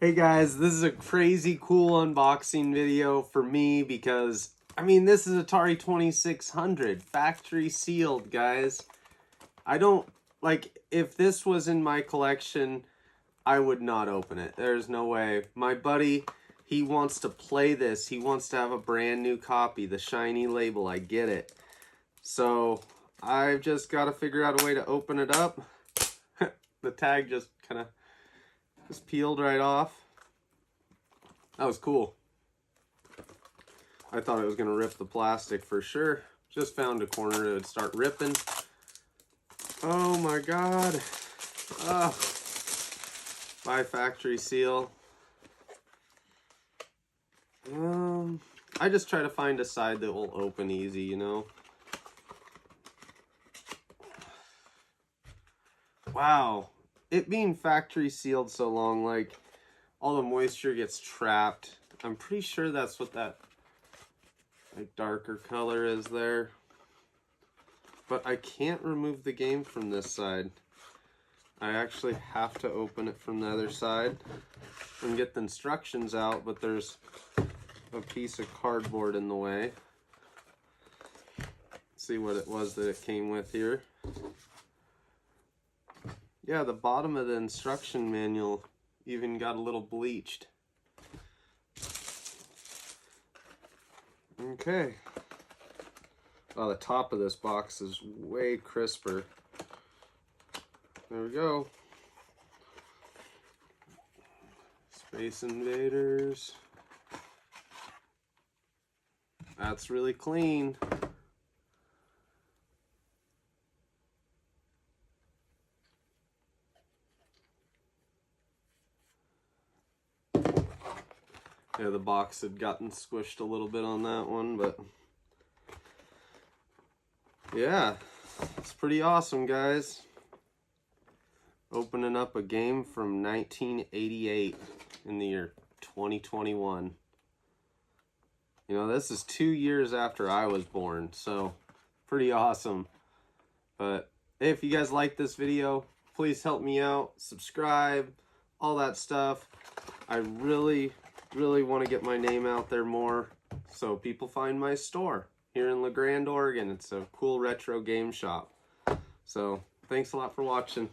Hey guys, this is a crazy cool unboxing video for me because, I mean, this is Atari 2600, factory sealed, guys. I don't, like, if this was in my collection, I would not open it. There's no way. My buddy, he wants to play this. He wants to have a brand new copy, the shiny label. I get it. So, I've just got to figure out a way to open it up. The tag just kind of peeled right off. That was cool. I thought it was going to rip the plastic for sure. Just found a corner it would start ripping. Oh my god. Oh. By factory seal. I just try to find a side that will open easy, you know. Wow. It being factory sealed so long, like, all the moisture gets trapped. I'm pretty sure that's what that like darker color is there. But I can't remove the game from this side. I actually have to open it from the other side and get the instructions out, but there's a piece of cardboard in the way. Let's see what it was that it came with here. Yeah, the bottom of the instruction manual even got a little bleached. Okay. Oh, the top of this box is way crisper. There we go. Space Invaders. That's really clean. Yeah, the box had gotten squished a little bit on that one, but yeah, it's pretty awesome, guys. Opening up a game from 1988 in the year 2021. You know, this is 2 years after I was born, so pretty awesome. But hey, if you guys like this video, please help me out, subscribe, all that stuff. I really want to get my name out there more so people find my store here in La Grande, Oregon. It's a cool retro game shop. So thanks a lot for watching.